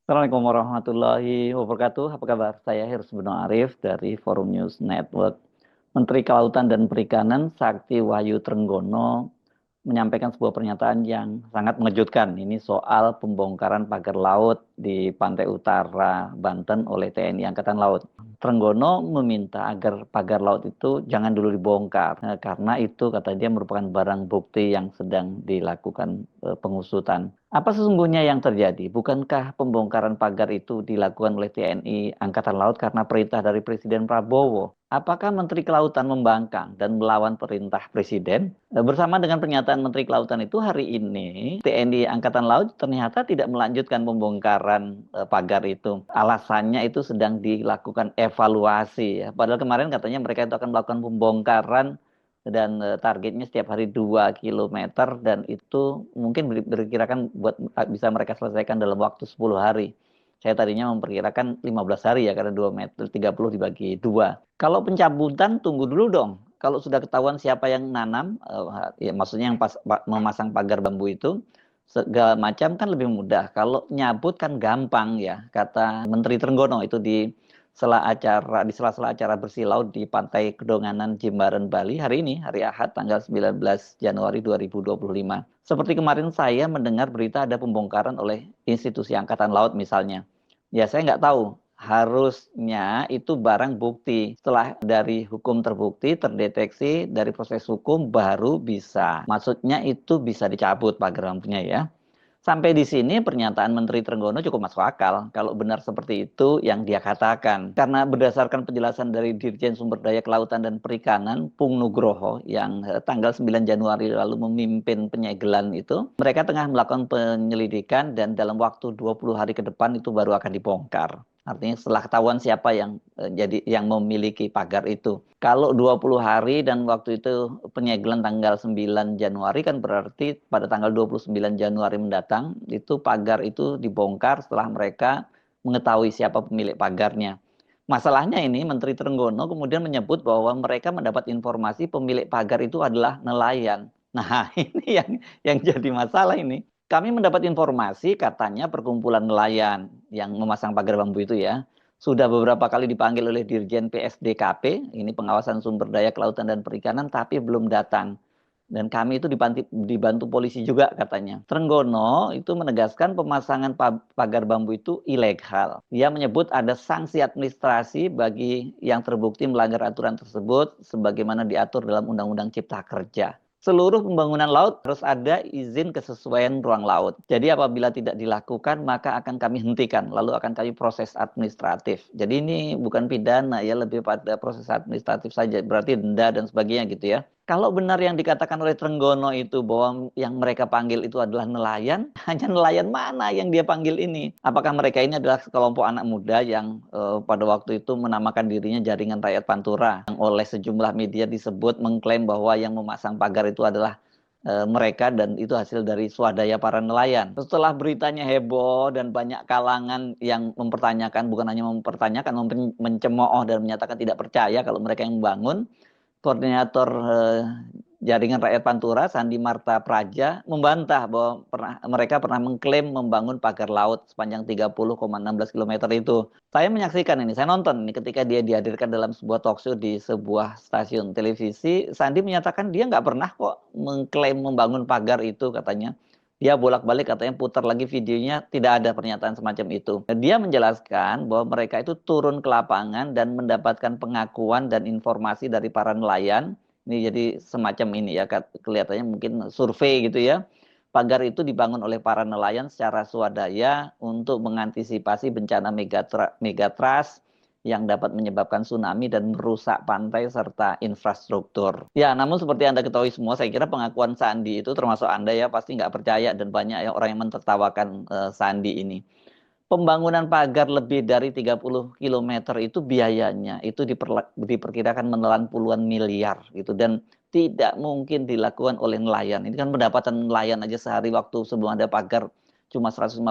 Assalamualaikum warahmatullahi wabarakatuh. Apa kabar? Saya Heru Beno Arif dari Forum News Network. Menteri Kelautan dan Perikanan Sakti Wahyu Trenggono menyampaikan sebuah pernyataan yang sangat mengejutkan. Ini soal pembongkaran pagar laut di pantai utara Banten oleh TNI Angkatan Laut. Trenggono meminta agar pagar laut itu jangan dulu dibongkar, karena itu kata dia merupakan barang bukti yang sedang dilakukan pengusutan. Apa sesungguhnya yang terjadi? Bukankah pembongkaran pagar itu dilakukan oleh TNI Angkatan Laut karena perintah dari Presiden Prabowo? Apakah Menteri Kelautan membangkang dan melawan perintah Presiden? Bersama dengan pernyataan Menteri Kelautan itu, hari ini TNI Angkatan Laut ternyata tidak melanjutkan pembongkaran pagar itu. Alasannya itu sedang dilakukan evaluasi, ya. Padahal kemarin katanya mereka itu akan melakukan pembongkaran dan targetnya setiap hari 2 kilometer, dan itu mungkin diperkirakan bisa mereka selesaikan dalam waktu 10 hari. Saya tadinya memperkirakan 15 hari ya, karena 2 meter 30 dibagi 2. Kalau pencabutan tunggu dulu dong. Kalau sudah ketahuan siapa yang nanam, ya maksudnya yang memasang pagar bambu itu, segala macam kan lebih mudah. Kalau nyabut kan gampang ya, kata Menteri Trenggono itu di sela-sela acara bersih laut di Pantai Kedonganan, Jimbaran, Bali hari ini, hari Ahad tanggal 19 Januari 2025. Seperti kemarin saya mendengar berita ada pembongkaran oleh institusi Angkatan Laut misalnya. Ya saya nggak tahu, harusnya itu barang bukti. Setelah dari hukum terbukti, terdeteksi, dari proses hukum baru bisa. Maksudnya itu bisa dicabut pagar bambunya ya. Sampai di sini pernyataan Menteri Trenggono cukup masuk akal kalau benar seperti itu yang dia katakan. Karena berdasarkan penjelasan dari Dirjen Sumber Daya Kelautan dan Perikanan, Pung Nugroho, yang tanggal 9 Januari lalu memimpin penyegelan itu, mereka tengah melakukan penyelidikan dan dalam waktu 20 hari ke depan itu baru akan dibongkar. Artinya setelah ketahuan siapa yang memiliki pagar itu. Kalau 20 hari dan waktu itu penyegelan tanggal 9 Januari, kan berarti pada tanggal 29 Januari mendatang itu pagar itu dibongkar setelah mereka mengetahui siapa pemilik pagarnya. Masalahnya ini Menteri Trenggono kemudian menyebut bahwa mereka mendapat informasi pemilik pagar itu adalah nelayan. Nah, ini yang jadi masalah ini. Kami mendapat informasi katanya perkumpulan nelayan yang memasang pagar bambu itu ya, sudah beberapa kali dipanggil oleh Dirjen PSDKP, ini pengawasan sumber daya kelautan dan perikanan, tapi belum datang. Dan kami itu dibantu polisi juga katanya. Trenggono itu menegaskan pemasangan pagar bambu itu ilegal. Dia menyebut ada sanksi administrasi bagi yang terbukti melanggar aturan tersebut sebagaimana diatur dalam Undang-Undang Cipta Kerja. Seluruh pembangunan laut harus ada izin kesesuaian ruang laut. Jadi apabila tidak dilakukan, maka akan kami hentikan, lalu akan kami proses administratif. Jadi ini bukan pidana ya, lebih pada proses administratif saja, berarti denda dan sebagainya gitu ya. Kalau benar yang dikatakan oleh Trenggono itu bahwa yang mereka panggil itu adalah nelayan, hanya nelayan mana yang dia panggil ini? Apakah mereka ini adalah sekelompok anak muda yang pada waktu itu menamakan dirinya Jaringan Rakyat Pantura, yang oleh sejumlah media disebut mengklaim bahwa yang memasang pagar itu adalah mereka dan itu hasil dari swadaya para nelayan. Setelah beritanya heboh dan banyak kalangan yang mempertanyakan, bukan hanya mempertanyakan, mencemooh dan menyatakan tidak percaya kalau mereka yang membangun, Koordinator Jaringan Rakyat Pantura, Sandi Marta Praja, membantah bahwa mereka pernah mengklaim membangun pagar laut sepanjang 30,16 km itu. Saya menyaksikan ini, saya nonton ini ketika dia dihadirkan dalam sebuah talkshow di sebuah stasiun televisi. Sandi menyatakan dia nggak pernah kok mengklaim membangun pagar itu katanya. Dia bolak-balik katanya putar lagi videonya, tidak ada pernyataan semacam itu. Dia menjelaskan bahwa mereka itu turun ke lapangan dan mendapatkan pengakuan dan informasi dari para nelayan. Ini jadi semacam ini ya, kelihatannya mungkin survei gitu ya. Pagar itu dibangun oleh para nelayan secara swadaya untuk mengantisipasi bencana megatrust yang dapat menyebabkan tsunami dan merusak pantai serta infrastruktur. Ya, namun seperti Anda ketahui semua, saya kira pengakuan Sandi itu termasuk Anda ya, pasti nggak percaya dan banyak orang yang mentertawakan Sandi ini. Pembangunan pagar lebih dari 30 km itu biayanya itu diperkirakan menelan puluhan miliar gitu, dan tidak mungkin dilakukan oleh nelayan. Ini kan pendapatan nelayan aja sehari waktu sebelum ada pagar cuma 150.000,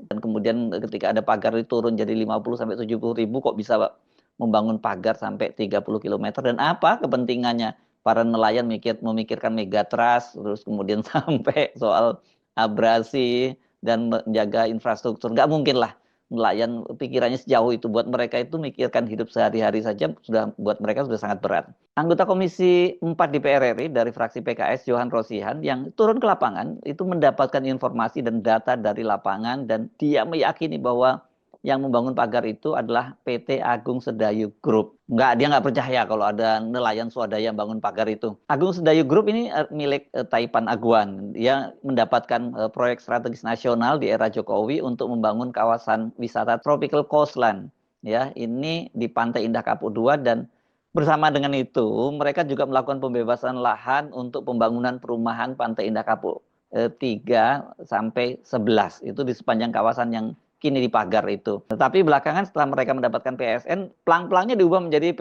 dan kemudian ketika ada pagar itu turun jadi 50 sampai 70.000, kok bisa Pak membangun pagar sampai 30 km, dan apa kepentingannya para nelayan memikirkan megatrust, terus kemudian sampai soal abrasi dan menjaga infrastruktur. Nggak mungkin lah nelayan pikirannya sejauh itu. Buat mereka itu mikirkan hidup sehari-hari saja sudah buat mereka sudah sangat berat. Anggota Komisi 4 DPR RI dari fraksi PKS, Johan Rosihan, yang turun ke lapangan itu mendapatkan informasi dan data dari lapangan, dan dia meyakini bahwa yang membangun pagar itu adalah PT Agung Sedayu Group. Dia nggak percaya kalau ada nelayan swadaya yang bangun pagar itu. Agung Sedayu Group ini milik Taipan Aguan. Dia mendapatkan proyek strategis nasional di era Jokowi untuk membangun kawasan wisata Tropical Coastline. Ya, ini di Pantai Indah Kapuk 2, dan bersama dengan itu mereka juga melakukan pembebasan lahan untuk pembangunan perumahan Pantai Indah Kapuk 3 sampai 11. Itu di sepanjang kawasan yang kini dipagar itu. Tetapi belakangan setelah mereka mendapatkan PSN, pelang-pelangnya diubah menjadi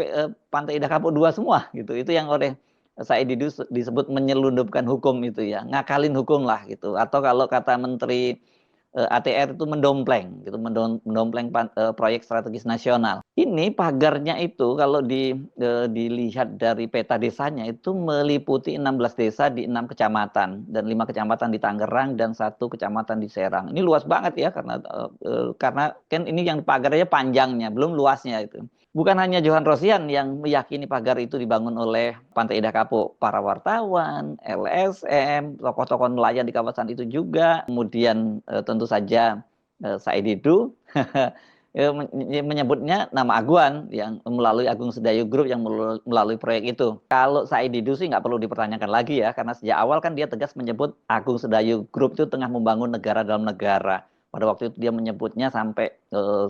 Pantai Indah Kapuk 2 semua gitu. Itu yang oleh Said Didu disebut menyelundupkan hukum itu ya, ngakalin hukum lah gitu. Atau kalau kata Menteri ATR itu mendompleng gitu, mendompleng proyek strategis nasional. Ini pagarnya itu kalau dilihat dari peta desanya itu meliputi 16 desa di 6 kecamatan dan 5 kecamatan di Tangerang dan 1 kecamatan di Serang. Ini luas banget ya, karena kan ini yang pagarnya panjangnya, belum luasnya itu. Bukan hanya Johan Rosihan yang meyakini pagar itu dibangun oleh Pantai Indah Kapuk, para wartawan, LSM, tokoh-tokoh nelayan di kawasan itu juga, kemudian tentu saja Said Didu menyebutnya nama Aguan yang melalui Agung Sedayu Group yang melalui proyek itu. Kalau Said Didu sih nggak perlu dipertanyakan lagi ya, karena sejak awal kan dia tegas menyebut Agung Sedayu Group itu tengah membangun negara dalam negara. Pada waktu itu dia menyebutnya sampai 100.000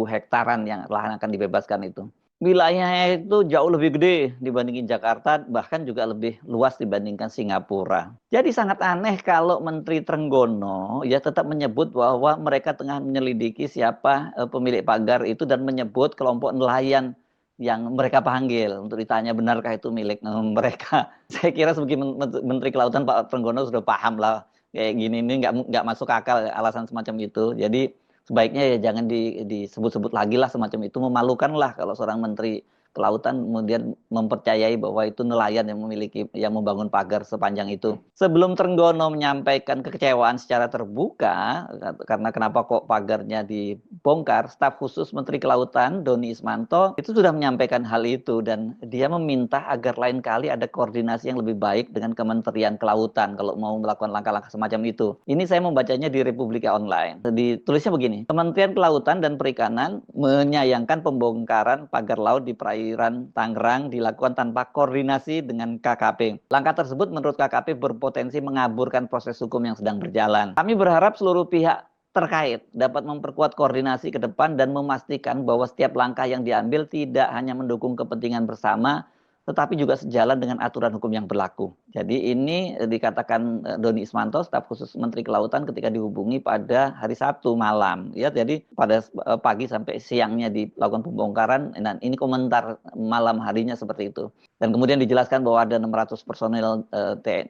hektaran yang lahan akan dibebaskan itu. Wilayahnya itu jauh lebih gede dibandingin Jakarta, bahkan juga lebih luas dibandingkan Singapura. Jadi sangat aneh kalau Menteri Trenggono ya tetap menyebut bahwa mereka tengah menyelidiki siapa pemilik pagar itu, dan menyebut kelompok nelayan yang mereka panggil untuk ditanya benarkah itu milik mereka. Saya kira sebagai Menteri Kelautan Pak Trenggono sudah paham lah kayak gini, ini nggak masuk akal alasan semacam itu. Jadi sebaiknya ya jangan disebut-sebut lagi lah semacam itu. Memalukan lah kalau seorang Menteri Kelautan kemudian mempercayai bahwa itu nelayan yang membangun pagar sepanjang itu. Sebelum Trenggono menyampaikan kekecewaan secara terbuka karena kenapa kok pagarnya dibongkar, staf khusus Menteri Kelautan Doni Ismanto itu sudah menyampaikan hal itu, dan dia meminta agar lain kali ada koordinasi yang lebih baik dengan Kementerian Kelautan kalau mau melakukan langkah-langkah semacam itu. Ini saya membacanya di Republika Online. Ditulisnya begini, Kementerian Kelautan dan Perikanan menyayangkan pembongkaran pagar laut di perairan Tangerang dilakukan tanpa koordinasi dengan KKP. Langkah tersebut menurut KKP berpotensi mengaburkan proses hukum yang sedang berjalan. Kami berharap seluruh pihak terkait dapat memperkuat koordinasi ke depan dan memastikan bahwa setiap langkah yang diambil tidak hanya mendukung kepentingan bersama, tetapi juga sejalan dengan aturan hukum yang berlaku. Jadi ini dikatakan Doni Ismanto, staf khusus Menteri Kelautan ketika dihubungi pada hari Sabtu malam. Ya, jadi pada pagi sampai siangnya dilakukan pembongkaran, dan ini komentar malam harinya seperti itu. Dan kemudian dijelaskan bahwa ada 600 personil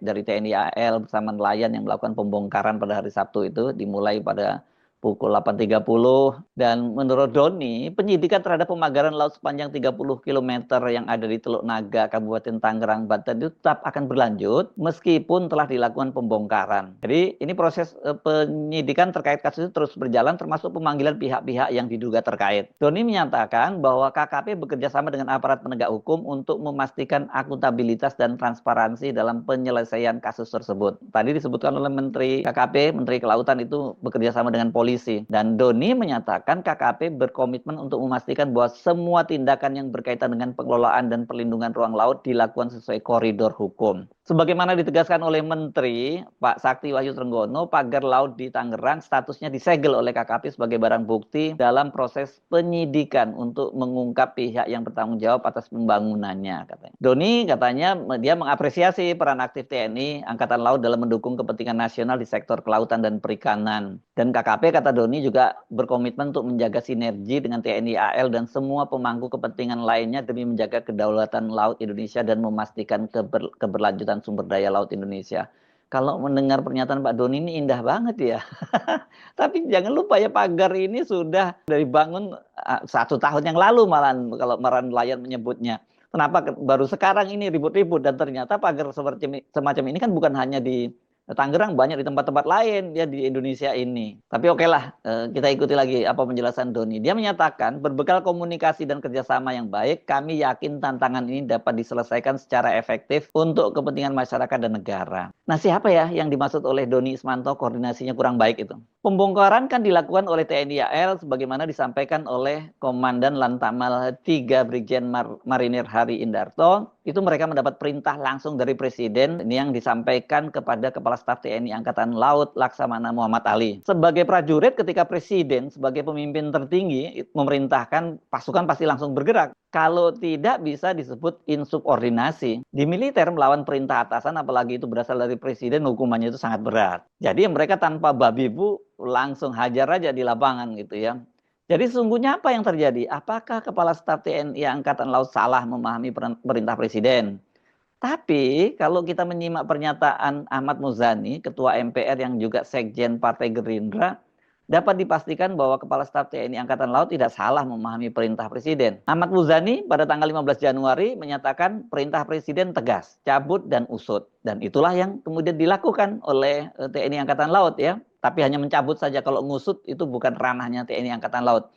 dari TNI AL bersama nelayan yang melakukan pembongkaran pada hari Sabtu itu, dimulai pada pukul 8.30, dan menurut Doni, penyidikan terhadap pemagaran laut sepanjang 30 km yang ada di Teluk Naga, Kabupaten Tangerang, Banten itu tetap akan berlanjut meskipun telah dilakukan pembongkaran. Jadi ini proses penyidikan terkait kasus itu terus berjalan, termasuk pemanggilan pihak-pihak yang diduga terkait. Doni menyatakan bahwa KKP bekerja sama dengan aparat penegak hukum untuk memastikan akuntabilitas dan transparansi dalam penyelesaian kasus tersebut. Tadi disebutkan oleh Menteri KKP, Menteri Kelautan itu bekerja sama dengan polisi. Dan Doni menyatakan KKP berkomitmen untuk memastikan bahwa semua tindakan yang berkaitan dengan pengelolaan dan perlindungan ruang laut dilakukan sesuai koridor hukum. Sebagaimana ditegaskan oleh Menteri Pak Sakti Wahyu Trenggono, pagar laut di Tangerang statusnya disegel oleh KKP sebagai barang bukti dalam proses penyidikan untuk mengungkap pihak yang bertanggung jawab atas pembangunannya. Katanya. Doni katanya dia mengapresiasi peran aktif TNI Angkatan Laut dalam mendukung kepentingan nasional di sektor kelautan dan perikanan. Dan KKP kata Doni, juga berkomitmen untuk menjaga sinergi dengan TNI AL dan semua pemangku kepentingan lainnya demi menjaga kedaulatan laut Indonesia dan memastikan keberlanjutan sumber daya laut Indonesia. Kalau mendengar pernyataan Pak Doni ini indah banget ya. Tapi jangan lupa ya, pagar ini sudah dibangun 1 tahun yang lalu malahan kalau nelayan menyebutnya. Kenapa baru sekarang ini ribut-ribut, dan ternyata pagar semacam ini kan bukan hanya di Tangerang, banyak di tempat-tempat lain ya di Indonesia ini. Tapi oke lah, kita ikuti lagi apa penjelasan Doni. Dia menyatakan, berbekal komunikasi dan kerjasama yang baik, kami yakin tantangan ini dapat diselesaikan secara efektif untuk kepentingan masyarakat dan negara. Nah, siapa ya yang dimaksud oleh Doni Ismanto koordinasinya kurang baik itu? Pembongkaran kan dilakukan oleh TNI AL sebagaimana disampaikan oleh Komandan Lantamal 3 Brigjen Marinir Hari Indarto. Itu mereka mendapat perintah langsung dari Presiden, ini yang disampaikan kepada Kepala Staf TNI Angkatan Laut Laksamana Muhammad Ali. Sebagai prajurit, ketika Presiden sebagai pemimpin tertinggi memerintahkan, pasukan pasti langsung bergerak. Kalau tidak, bisa disebut insubordinasi. Di militer, melawan perintah atasan, apalagi itu berasal dari Presiden, hukumannya itu sangat berat. Jadi mereka tanpa babi bu langsung hajar aja di lapangan gitu ya. Jadi sesungguhnya apa yang terjadi? Apakah Kepala Staf TNI Angkatan Laut salah memahami perintah Presiden? Tapi kalau kita menyimak pernyataan Ahmad Muzani, Ketua MPR yang juga Sekjen Partai Gerindra, dapat dipastikan bahwa Kepala Staf TNI Angkatan Laut tidak salah memahami perintah Presiden. Ahmad Muzani pada tanggal 15 Januari menyatakan perintah Presiden tegas, cabut dan usut. Dan itulah yang kemudian dilakukan oleh TNI Angkatan Laut ya. Tapi hanya mencabut saja, kalau ngusut itu bukan ranahnya TNI Angkatan Laut.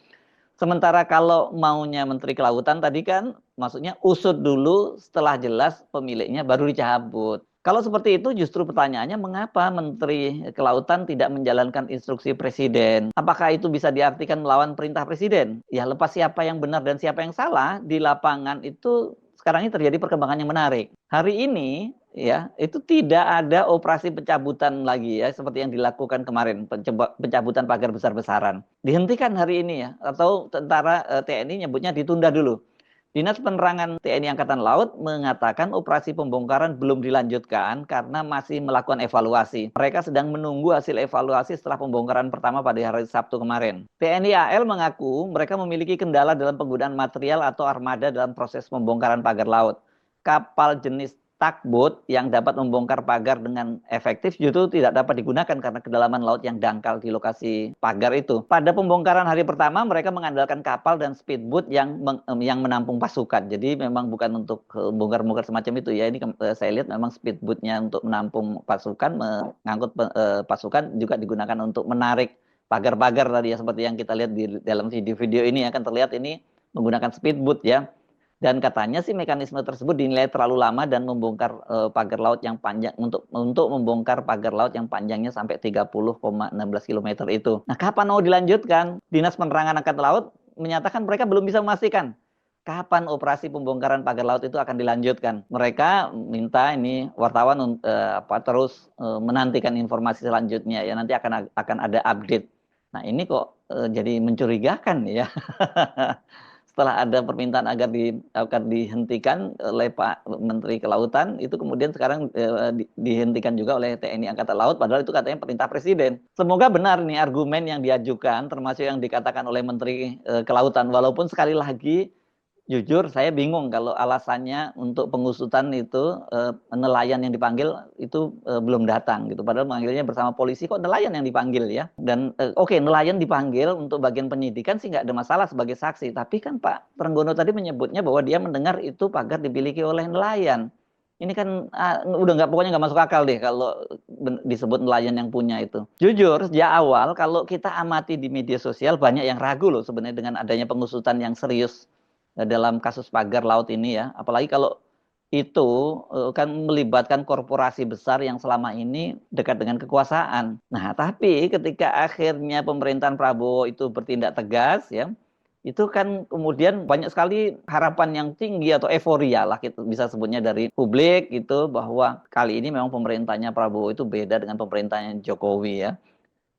Sementara kalau maunya Menteri Kelautan tadi kan, maksudnya usut dulu, setelah jelas pemiliknya baru dicabut. Kalau seperti itu, justru pertanyaannya, mengapa Menteri Kelautan tidak menjalankan instruksi Presiden? Apakah itu bisa diartikan melawan perintah Presiden? Ya, lepas siapa yang benar dan siapa yang salah, di lapangan itu sekarang ini terjadi perkembangan yang menarik. Hari ini ya, itu tidak ada operasi pencabutan lagi ya, seperti yang dilakukan kemarin, pencabutan pagar besar-besaran. Dihentikan hari ini ya, atau tentara TNI nyebutnya ditunda dulu. Dinas Penerangan TNI Angkatan Laut mengatakan operasi pembongkaran belum dilanjutkan karena masih melakukan evaluasi. Mereka sedang menunggu hasil evaluasi setelah pembongkaran pertama pada hari Sabtu kemarin. TNI AL mengaku mereka memiliki kendala dalam penggunaan material atau armada dalam proses pembongkaran pagar laut. Kapal jenis tugboat yang dapat membongkar pagar dengan efektif justru tidak dapat digunakan karena kedalaman laut yang dangkal di lokasi pagar itu. Pada pembongkaran hari pertama, mereka mengandalkan kapal dan speedboat yang menampung pasukan. Jadi memang bukan untuk bongkar-bongkar semacam itu ya. Ini saya lihat memang speedboatnya untuk menampung pasukan, mengangkut pasukan, juga digunakan untuk menarik pagar-pagar tadi ya, seperti yang kita lihat di dalam video ini akan terlihat ini menggunakan speedboat ya. Dan katanya sih mekanisme tersebut dinilai terlalu lama dan membongkar pagar laut yang panjang, untuk membongkar pagar laut yang panjangnya sampai 30,16 km itu. Nah, kapan mau dilanjutkan? Dinas Penerangan Angkatan Laut menyatakan mereka belum bisa memastikan kapan operasi pembongkaran pagar laut itu akan dilanjutkan. Mereka minta ini wartawan terus menantikan informasi selanjutnya ya, nanti akan ada update. Nah, ini kok jadi mencurigakan ya. Setelah ada permintaan agar dihentikan oleh Pak Menteri Kelautan, itu kemudian sekarang dihentikan juga oleh TNI Angkatan Laut, padahal itu katanya perintah Presiden. Semoga benar nih argumen yang diajukan, termasuk yang dikatakan oleh Menteri Kelautan, walaupun sekali lagi, jujur saya bingung kalau alasannya untuk pengusutan itu nelayan yang dipanggil itu belum datang gitu. Padahal manggilnya bersama polisi, kok nelayan yang dipanggil ya. Dan oke, nelayan dipanggil untuk bagian penyidikan sih nggak ada masalah sebagai saksi. Tapi kan Pak Trenggono tadi menyebutnya bahwa dia mendengar itu pagar dimiliki oleh nelayan. Ini kan udah pokoknya nggak masuk akal deh kalau disebut nelayan yang punya itu. Jujur, sejak awal kalau kita amati di media sosial, banyak yang ragu loh sebenarnya dengan adanya pengusutan yang serius dalam kasus pagar laut ini ya. Apalagi kalau itu kan melibatkan korporasi besar yang selama ini dekat dengan kekuasaan. Nah, tapi ketika akhirnya pemerintahan Prabowo itu bertindak tegas ya, itu kan kemudian banyak sekali harapan yang tinggi atau euforia lah kita bisa sebutnya dari publik gitu, bahwa kali ini memang pemerintahnya Prabowo itu beda dengan pemerintahnya Jokowi ya.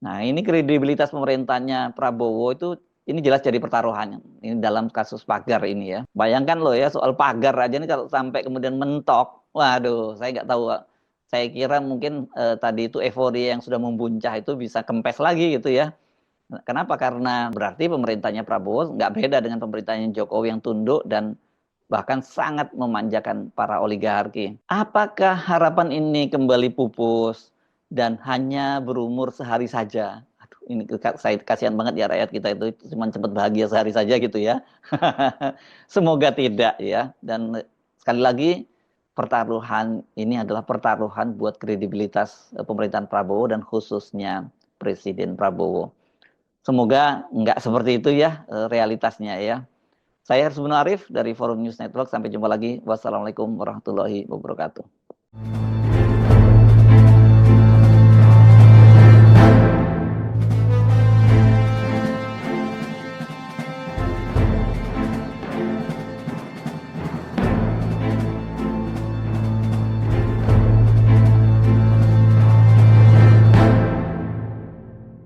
Nah, ini kredibilitas pemerintahnya Prabowo itu ini jelas jadi pertaruhannya. Ini dalam kasus pagar ini ya. Bayangkan loh ya, soal pagar aja nih kalau sampai kemudian mentok, waduh, saya nggak tahu. Saya kira mungkin tadi itu euforia yang sudah membuncah itu bisa kempes lagi gitu ya. Kenapa? Karena berarti pemerintahnya Prabowo nggak beda dengan pemerintahnya Jokowi yang tunduk dan bahkan sangat memanjakan para oligarki. Apakah harapan ini kembali pupus dan hanya berumur sehari saja? Aduh, ini saya kasihan banget ya rakyat kita itu cuma cepat bahagia sehari saja gitu ya. Semoga tidak ya. Dan sekali lagi pertaruhan ini adalah pertaruhan buat kredibilitas pemerintahan Prabowo dan khususnya Presiden Prabowo. Semoga nggak seperti itu ya realitasnya ya. Saya Harus Arif dari Forum News Network. Sampai jumpa lagi. Wassalamualaikum warahmatullahi wabarakatuh.